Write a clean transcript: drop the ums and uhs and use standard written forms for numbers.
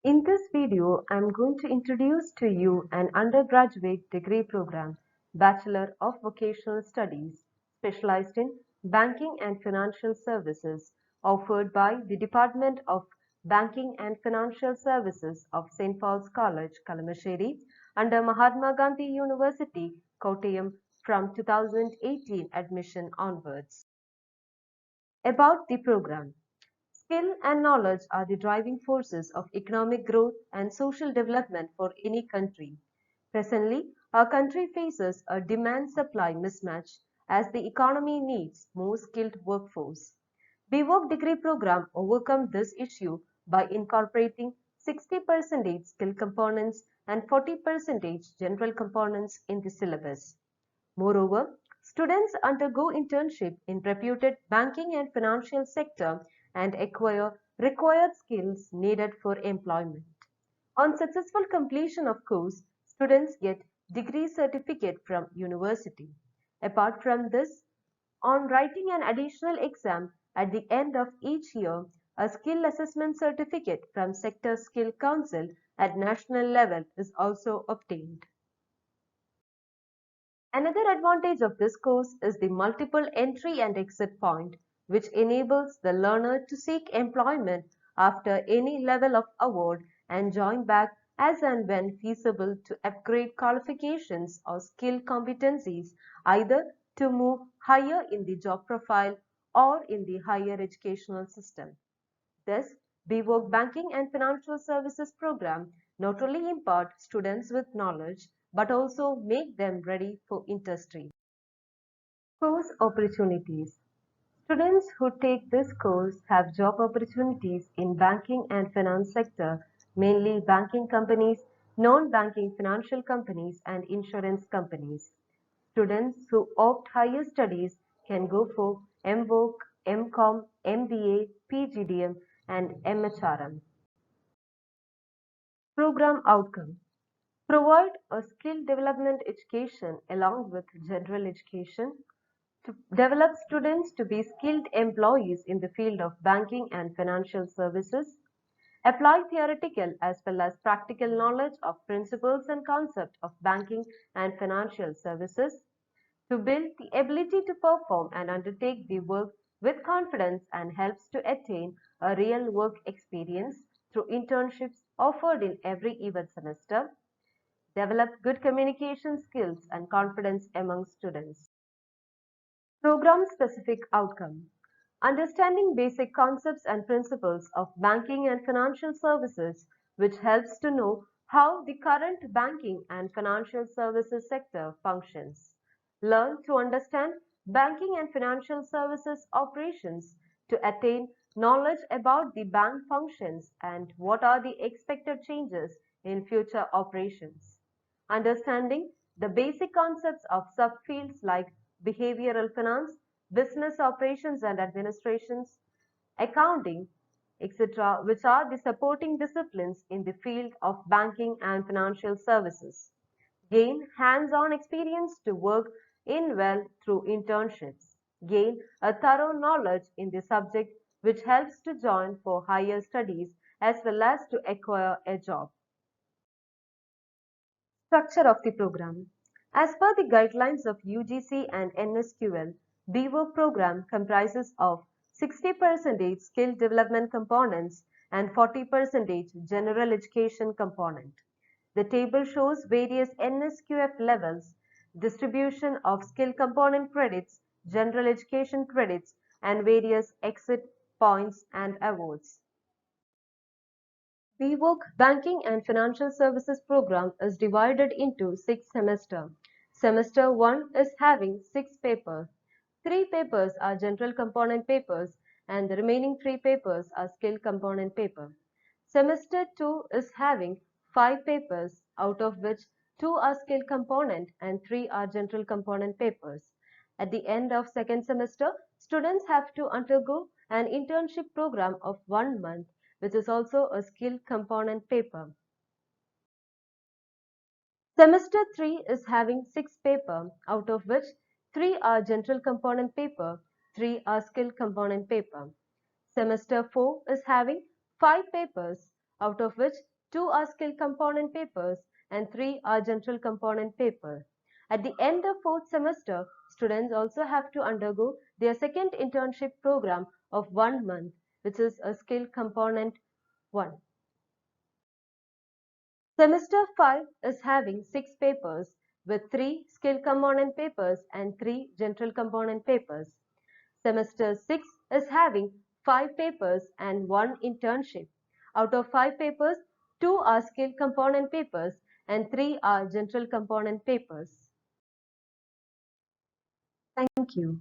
In this video, I am going to introduce to you an undergraduate degree program, Bachelor of Vocational Studies, specialized in Banking and Financial Services, offered by the Department of Banking and Financial Services of St. Paul's College, Kalamassery, under Mahatma Gandhi University, Kottayam, from 2018 admission onwards. About the program. Skill and knowledge are the driving forces of economic growth and social development for any country. Presently, our country faces a demand-supply mismatch as the economy needs more skilled workforce. BWork degree program overcome this issue by incorporating 60% skill components and 40% general components in the syllabus. Moreover, students undergo internship in reputed banking and financial sector and acquire required skills needed for employment. On successful completion of course, students get degree certificate from university. Apart from this, on writing an additional exam at the end of each year, a skill assessment certificate from Sector Skill Council at national level is also obtained. Another advantage of this course is the multiple entry and exit point, which enables the learner to seek employment after any level of award and join back as and when feasible to upgrade qualifications or skill competencies, either to move higher in the job profile or in the higher educational system. Thus, BWork Banking and Financial Services program not only impart students with knowledge but also make them ready for industry. Course opportunities. Students who take this course have job opportunities in banking and finance sector, mainly banking companies, non-banking financial companies and insurance companies. Students who opt higher studies can go for MWork, MCom, MBA, PGDM and MHRM. Program outcome. Provide a skill development education along with general education to develop students to be skilled employees in the field of banking and financial services, apply theoretical as well as practical knowledge of principles and concepts of banking and financial services, to build the ability to perform and undertake the work with confidence and helps to attain a real work experience through internships offered in every even semester, develop good communication skills and confidence among students. Program-specific outcome. Understanding basic concepts and principles of banking and financial services, which helps to know how the current banking and financial services sector functions. Learn to understand banking and financial services operations to attain knowledge about the bank functions and what are the expected changes in future operations. Understanding the basic concepts of subfields like behavioral finance, business operations and administrations, accounting, etc., which are the supporting disciplines in the field of banking and financial services. Gain hands-on experience to work in well through internships. Gain a thorough knowledge in the subject which helps to join for higher studies as well as to acquire a job. Structure of the program. As per the guidelines of UGC and NSQL, BWork program comprises of 60% skill development components and 40% general education component. The table shows various NSQF levels, distribution of skill component credits, general education credits, and various exit points and awards. BWork Banking and Financial Services program is divided into 6 semesters. Semester 1 is having 6 papers. 3 papers are general component papers and the remaining 3 papers are skill component paper. Semester 2 is having 5 papers, out of which 2 are skill component and 3 are general component papers. At the end of second semester, students have to undergo an internship program of 1 month, which is also a skill component paper. Semester 3 is having 6 papers, out of which 3 are general component paper, 3 are skill component paper. Semester 4 is having 5 papers, out of which 2 are skill component papers, and 3 are general component paper. At the end of fourth semester, students also have to undergo their second internship program of 1 month, which is a skill component 1. Semester 5 is having 6 papers with 3 skill component papers and 3 general component papers. Semester 6 is having 5 papers and 1 internship. Out of 5 papers, 2 are skill component papers and 3 are general component papers. Thank you.